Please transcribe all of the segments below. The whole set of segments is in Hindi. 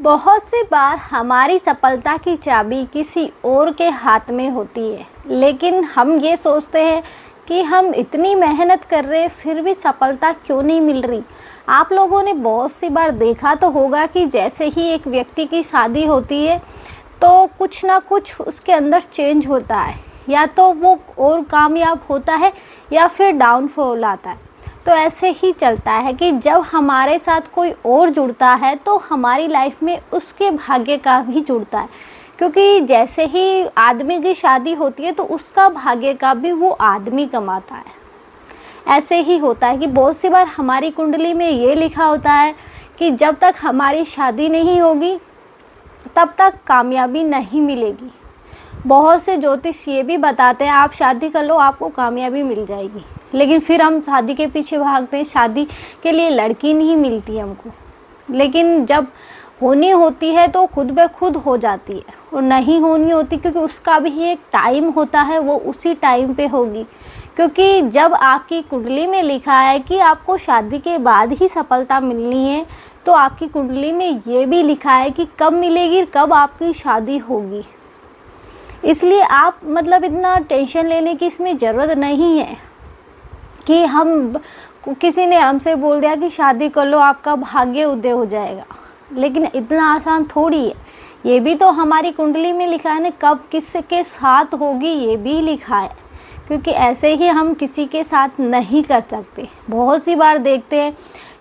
बहुत सी बार हमारी सफलता की चाबी किसी और के हाथ में होती है, लेकिन हम ये सोचते हैं कि हम इतनी मेहनत कर रहे हैं फिर भी सफलता क्यों नहीं मिल रही। आप लोगों ने बहुत सी बार देखा तो होगा कि जैसे ही एक व्यक्ति की शादी होती है तो कुछ ना कुछ उसके अंदर चेंज होता है, या तो वो और कामयाब होता है या फिर डाउनफॉल आता है। तो ऐसे ही चलता है कि जब हमारे साथ कोई और जुड़ता है तो हमारी लाइफ में उसके भाग्य का भी जुड़ता है, क्योंकि जैसे ही आदमी की शादी होती है तो उसका भाग्य का भी वो आदमी कमाता है। ऐसे ही होता है कि बहुत सी बार हमारी कुंडली में ये लिखा होता है कि जब तक हमारी शादी नहीं होगी तब तक कामयाबी नहीं मिलेगी। बहुत से ज्योतिष ये भी बताते हैं आप शादी कर लो आपको कामयाबी मिल जाएगी, लेकिन फिर हम शादी के पीछे भागते हैं, शादी के लिए लड़की नहीं मिलती हमको। लेकिन जब होनी होती है तो खुद ब खुद हो जाती है, और नहीं होनी होती क्योंकि उसका भी एक टाइम होता है, वो उसी टाइम पे होगी। क्योंकि जब आपकी कुंडली में लिखा है कि आपको शादी के बाद ही सफलता मिलनी है, तो आपकी कुंडली में ये भी लिखा है कि कब मिलेगी, कब आपकी शादी होगी। इसलिए आप मतलब इतना टेंशन लेने की इसमें ज़रूरत नहीं है कि हम किसी ने हमसे बोल दिया कि शादी कर लो आपका भाग्य उदय हो जाएगा। लेकिन इतना आसान थोड़ी है, ये भी तो हमारी कुंडली में लिखा है ना, कब किसके साथ होगी ये भी लिखा है। क्योंकि ऐसे ही हम किसी के साथ नहीं कर सकते। बहुत सी बार देखते हैं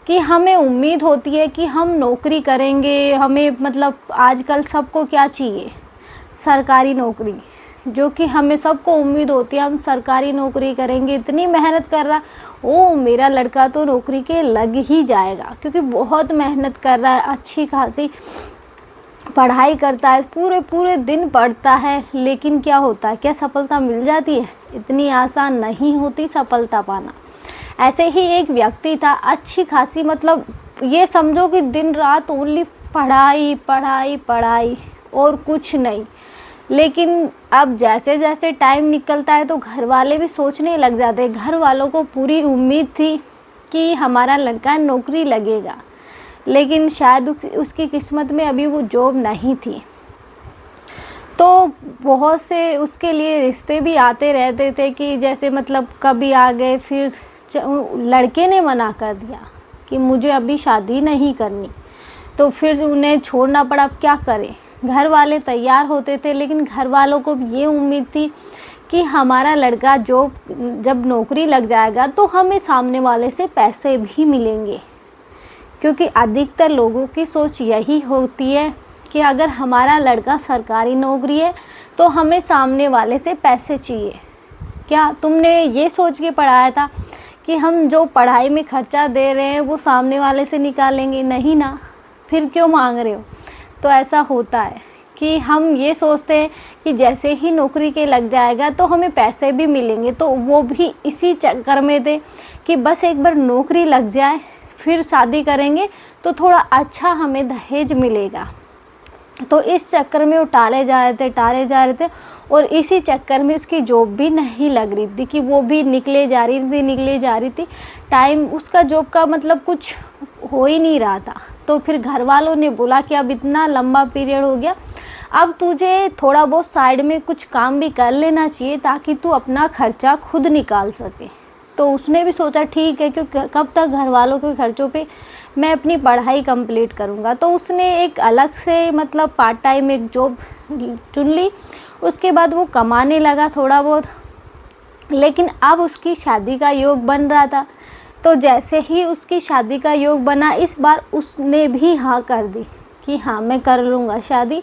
कि हमें उम्मीद होती है कि हम नौकरी करेंगे, हमें मतलब आजकल सबको क्या चाहिए, सरकारी नौकरी, जो कि हमें सबको उम्मीद होती है हम सरकारी नौकरी करेंगे। इतनी मेहनत कर रहा ओ मेरा लड़का तो नौकरी के लग ही जाएगा, क्योंकि बहुत मेहनत कर रहा है, अच्छी खासी पढ़ाई करता है, पूरे पूरे दिन पढ़ता है। लेकिन क्या होता है, क्या सफलता मिल जाती है? इतनी आसान नहीं होती सफलता पाना। ऐसे ही एक व्यक्ति था, अच्छी खासी मतलब ये समझो कि दिन रात ओनली पढ़ाई पढ़ाई पढ़ाई और कुछ नहीं। लेकिन अब जैसे जैसे टाइम निकलता है तो घर वाले भी सोचने लग जाते हैं। घर वालों को पूरी उम्मीद थी कि हमारा लड़का नौकरी लगेगा, लेकिन शायद उसकी किस्मत में अभी वो जॉब नहीं थी। तो बहुत से उसके लिए रिश्ते भी आते रहते थे कि जैसे मतलब कभी आ गए, फिर लड़के ने मना कर दिया कि मुझे अभी शादी नहीं करनी, तो फिर उन्हें छोड़ना पड़ा। अब क्या करें, घर वाले तैयार होते थे, लेकिन घर वालों को ये उम्मीद थी कि हमारा लड़का जब नौकरी लग जाएगा तो हमें सामने वाले से पैसे भी मिलेंगे। क्योंकि अधिकतर लोगों की सोच यही होती है कि अगर हमारा लड़का सरकारी नौकरी है तो हमें सामने वाले से पैसे चाहिए। क्या तुमने ये सोच के पढ़ाया था कि हम जो पढ़ाई में खर्चा दे रहे हैं वो सामने वाले से निकालेंगे? नहीं ना, फिर क्यों मांग रहे हो? तो ऐसा होता है कि हम ये सोचते हैं कि जैसे ही नौकरी के लग जाएगा तो हमें पैसे भी मिलेंगे, तो वो भी इसी चक्कर में थे कि बस एक बार नौकरी लग जाए फिर शादी करेंगे तो थोड़ा अच्छा हमें दहेज मिलेगा। तो इस चक्कर में वो टाले जा रहे थे और इसी चक्कर में उसकी जॉब भी नहीं लग रही थी कि वो भी निकले जा रही थी। टाइम उसका जॉब का मतलब कुछ हो ही नहीं रहा था। तो फिर घर वालों ने बोला कि अब इतना लंबा पीरियड हो गया, अब तुझे थोड़ा बहुत साइड में कुछ काम भी कर लेना चाहिए ताकि तू अपना खर्चा खुद निकाल सके। तो उसने भी सोचा ठीक है, क्योंकि कब तक घर वालों के खर्चों पे मैं अपनी पढ़ाई कंप्लीट करूँगा। तो उसने एक अलग से मतलब पार्ट टाइम एक जॉब चुन ली। उसके बाद वो कमाने लगा थोड़ा बहुत, लेकिन अब उसकी शादी का योग बन रहा था। तो जैसे ही उसकी शादी का योग बना, इस बार उसने भी हाँ कर दी कि हाँ मैं कर लूँगा शादी।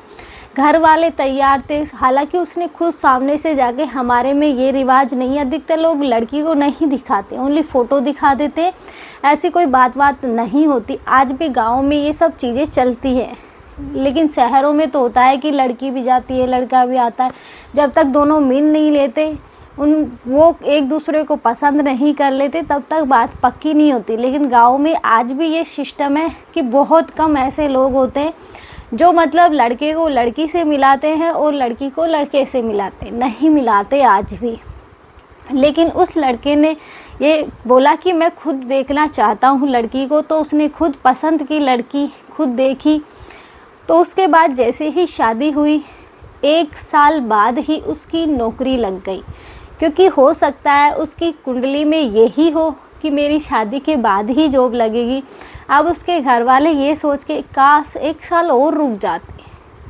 घर वाले तैयार थे, हालांकि उसने खुद सामने से जाके, हमारे में ये रिवाज नहीं है, अधिकतर लोग लड़की को नहीं दिखाते, ओनली फ़ोटो दिखा देते, ऐसी कोई बात नहीं होती। आज भी गाँव में ये सब चीज़ें चलती है, लेकिन शहरों में तो होता है कि लड़की भी जाती है लड़का भी आता है। जब तक दोनों मिल नहीं लेते, वो एक दूसरे को पसंद नहीं कर लेते, तब तक बात पक्की नहीं होती। लेकिन गांव में आज भी ये सिस्टम है कि बहुत कम ऐसे लोग होते हैं जो मतलब लड़के को लड़की से मिलाते हैं और लड़की को लड़के से मिलाते, नहीं मिलाते आज भी। लेकिन उस लड़के ने ये बोला कि मैं खुद देखना चाहता हूँ लड़की को, तो उसने खुद पसंद की लड़की खुद देखी तो उसके बाद जैसे ही शादी हुई 1 साल बाद ही उसकी नौकरी लग गई, क्योंकि हो सकता है उसकी कुंडली में यही हो कि मेरी शादी के बाद ही जॉब लगेगी। अब उसके घर वाले ये सोच के काश 1 साल और रुक जाते।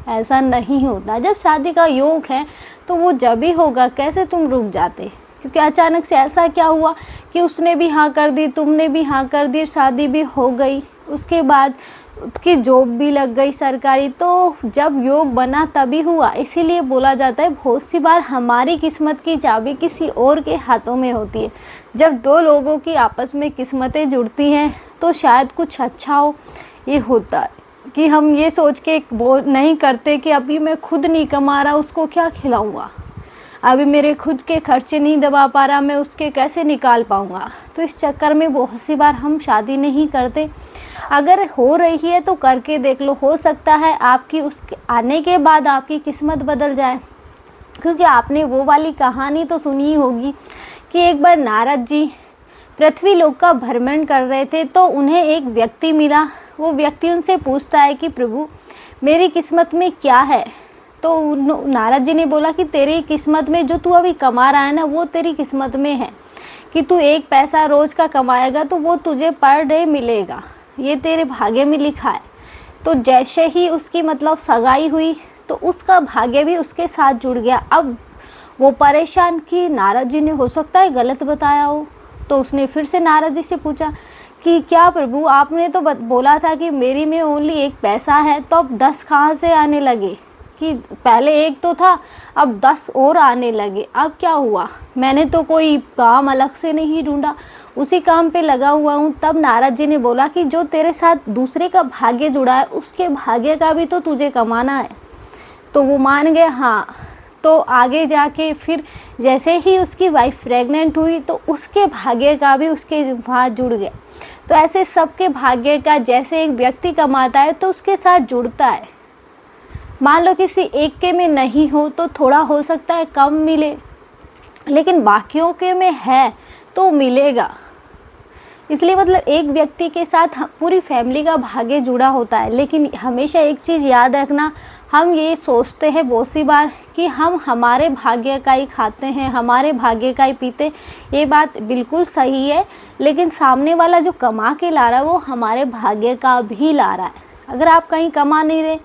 ऐसा नहीं होता, जब शादी का योग है तो वो जब ही होगा, कैसे तुम रुक जाते? क्योंकि अचानक से ऐसा क्या हुआ कि उसने भी हाँ कर दी, तुमने भी हाँ कर दी, शादी भी हो गई, उसके बाद उसकी जॉब भी लग गई सरकारी। तो जब योग बना तभी हुआ। इसीलिए बोला जाता है बहुत सी बार हमारी किस्मत की चाबी किसी और के हाथों में होती है। जब 2 लोगों की आपस में किस्मतें जुड़ती हैं तो शायद कुछ अच्छा हो। ये होता है कि हम ये सोच के वो नहीं करते कि अभी मैं खुद नहीं कमा रहा, उसको क्या खिलाऊंगा, अभी मेरे खुद के खर्चे नहीं दबा पा रहा, मैं उसके कैसे निकाल पाऊंगा। तो इस चक्कर में बहुत सी बार हम शादी नहीं करते। अगर हो रही है तो करके देख लो, हो सकता है आपकी उसके आने के बाद आपकी किस्मत बदल जाए। क्योंकि आपने वो वाली कहानी तो सुनी ही होगी कि एक बार नारद जी पृथ्वी लोक का भ्रमण कर रहे थे, तो उन्हें एक व्यक्ति मिला। वो व्यक्ति उनसे पूछता है कि प्रभु मेरी किस्मत में क्या है? तो नारद जी ने बोला कि तेरी किस्मत में जो तू अभी कमा रहा है ना, वो तेरी किस्मत में है कि तू 1 पैसा रोज़ का कमाएगा तो वो तुझे पर डे मिलेगा, ये तेरे भाग्य में लिखा है। तो जैसे ही उसकी मतलब सगाई हुई तो उसका भाग्य भी उसके साथ जुड़ गया। अब वो परेशान कि नारद जी ने हो सकता है गलत बताया हो। तो उसने फिर से नारद जी से पूछा कि क्या प्रभु आपने तो बोला था कि मेरी में ओनली 1 पैसा है, तो अब 10 कहाँ से आने लगे? कि पहले 1 तो था, अब 10 और आने लगे, अब क्या हुआ? मैंने तो कोई काम अलग से नहीं ढूंढा, उसी काम पे लगा हुआ हूँ। तब नारद जी ने बोला कि जो तेरे साथ दूसरे का भाग्य जुड़ा है उसके भाग्य का भी तो तुझे कमाना है। तो वो मान गए हाँ। तो आगे जाके फिर जैसे ही उसकी वाइफ प्रेग्नेंट हुई तो उसके भाग्य का भी उसके वहाँ जुड़ गया। तो ऐसे सबके भाग्य का जैसे एक व्यक्ति कमाता है तो उसके साथ जुड़ता है। मान लो किसी एक के में नहीं हो तो थोड़ा हो सकता है कम मिले, लेकिन बाकियों के में है तो मिलेगा। इसलिए मतलब एक व्यक्ति के साथ पूरी फैमिली का भाग्य जुड़ा होता है। लेकिन हमेशा एक चीज़ याद रखना, हम ये सोचते हैं बहुत सी बार कि हम हमारे भाग्य का ही खाते हैं, हमारे भाग्य का ही पीते। ये बात बिल्कुल सही है, लेकिन सामने वाला जो कमा के ला रहा है वो हमारे भाग्य का भी ला रहा है। अगर आप कहीं कमा नहीं रहे,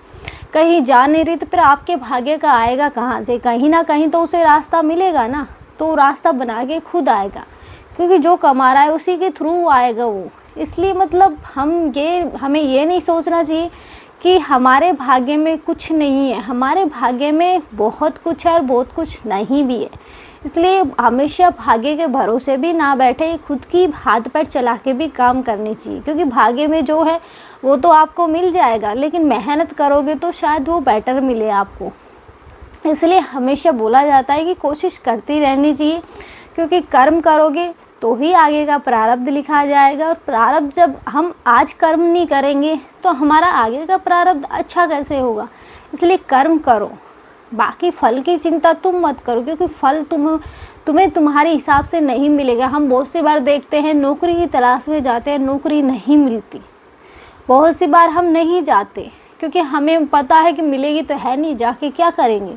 कहीं जा नहीं रही, तो फिर आपके भाग्य का आएगा कहाँ से? कहीं ना कहीं तो उसे रास्ता मिलेगा ना, तो रास्ता बना के खुद आएगा, क्योंकि जो कमा रहा है उसी के थ्रू आएगा वो। इसलिए मतलब हमें ये नहीं सोचना चाहिए कि हमारे भाग्य में कुछ नहीं है। हमारे भाग्य में बहुत कुछ है और बहुत कुछ नहीं भी है। इसलिए हमेशा भाग्य के भरोसे भी ना बैठे, खुद की हाथ पैर चला के भी काम करनी चाहिए। क्योंकि भाग्य में जो है वो तो आपको मिल जाएगा, लेकिन मेहनत करोगे तो शायद वो बेटर मिले आपको। इसलिए हमेशा बोला जाता है कि कोशिश करती रहनी चाहिए, क्योंकि कर्म करोगे तो ही आगे का प्रारब्ध लिखा जाएगा। और प्रारब्ध जब हम आज कर्म नहीं करेंगे तो हमारा आगे का प्रारब्ध अच्छा कैसे होगा? इसलिए कर्म करो, बाकी फल की चिंता तुम मत करो, क्योंकि फल तुम्हें तुम्हारे हिसाब से नहीं मिलेगा। हम बहुत सी बार देखते हैं नौकरी की तलाश में जाते हैं, नौकरी नहीं मिलती। बहुत सी बार हम नहीं जाते क्योंकि हमें पता है कि मिलेगी तो है नहीं, जाके क्या करेंगे।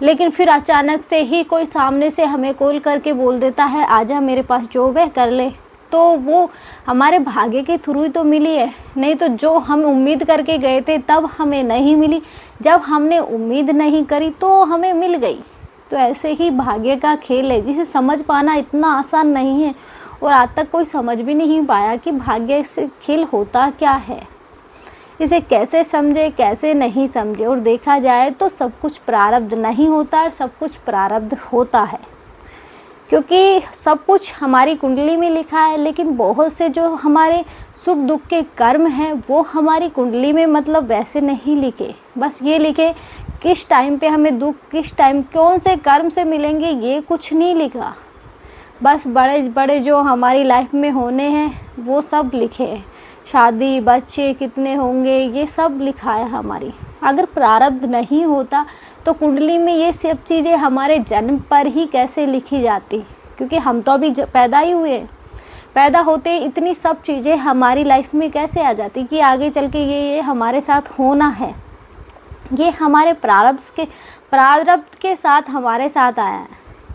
लेकिन फिर अचानक से ही कोई सामने से हमें कॉल करके बोल देता है आजा मेरे पास जॉब है, कर ले। तो वो हमारे भाग्य के थ्रू ही तो मिली है, नहीं तो जो हम उम्मीद करके गए थे तब हमें नहीं मिली, जब हमने उम्मीद नहीं करी तो हमें मिल गई। तो ऐसे ही भाग्य का खेल है, जिसे समझ पाना इतना आसान नहीं है। और आज तक कोई समझ भी नहीं पाया कि भाग्य से खेल होता क्या है, इसे कैसे समझे कैसे नहीं समझे। और देखा जाए तो सब कुछ प्रारब्ध नहीं होता है, सब कुछ प्रारब्ध होता है, क्योंकि सब कुछ हमारी कुंडली में लिखा है। लेकिन बहुत से जो हमारे सुख दुख के कर्म हैं वो हमारी कुंडली में मतलब वैसे नहीं लिखे। बस ये लिखे किस टाइम पे हमें दुख, किस टाइम कौन से कर्म से मिलेंगे, ये कुछ नहीं लिखा। बस बड़े बड़े जो हमारी लाइफ में होने हैं वो सब लिखे हैं, शादी बच्चे कितने होंगे ये सब लिखा है हमारी। अगर प्रारब्ध नहीं होता तो कुंडली में ये सब चीज़ें हमारे जन्म पर ही कैसे लिखी जाती? क्योंकि हम तो अभी पैदा ही हुए हैं, पैदा होते इतनी सब चीज़ें हमारी लाइफ में कैसे आ जाती कि आगे चल के ये हमारे साथ होना है। ये हमारे प्रारब्ध के साथ हमारे साथ आया है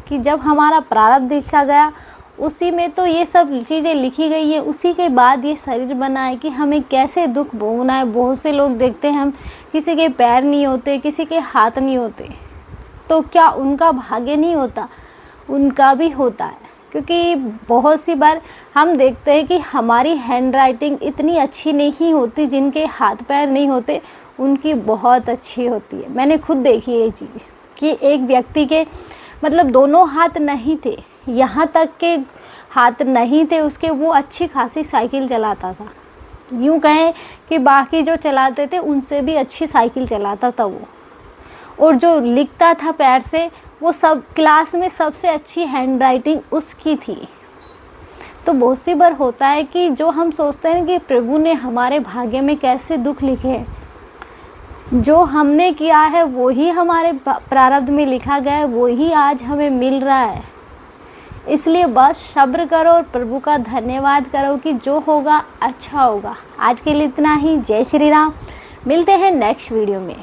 कि जब हमारा प्रारब्ध लिखा गया, उसी में तो ये सब चीज़ें लिखी गई है। उसी के बाद ये शरीर बना है कि हमें कैसे दुख भोगना है। बहुत से लोग देखते हैं, हम किसी के पैर नहीं होते, किसी के हाथ नहीं होते, तो क्या उनका भाग्य नहीं होता? उनका भी होता है, क्योंकि बहुत सी बार हम देखते हैं कि हमारी हैंड राइटिंग इतनी अच्छी नहीं होती। जिनके हाथ पैर नहीं होते उनकी बहुत अच्छी होती है। मैंने खुद देखी है ये चीज़ कि एक व्यक्ति के मतलब दोनों हाथ नहीं थे, यहाँ तक के हाथ नहीं थे उसके, वो अच्छी खासी साइकिल चलाता था। यूँ कहें कि बाकी जो चलाते थे उनसे भी अच्छी साइकिल चलाता था वो। और जो लिखता था पैर से, वो सब क्लास में सबसे अच्छी हैंड राइटिंग उसकी थी। तो बहुत सी बार होता है कि जो हम सोचते हैं कि प्रभु ने हमारे भाग्य में कैसे दुख लिखे हैं, जो हमने किया है वो ही हमारे प्रारब्ध में लिखा गया है, वो ही आज हमें मिल रहा है। इसलिए बस सब्र करो और प्रभु का धन्यवाद करो कि जो होगा अच्छा होगा। आज के लिए इतना ही। जय श्री राम। मिलते हैं नेक्स्ट वीडियो में।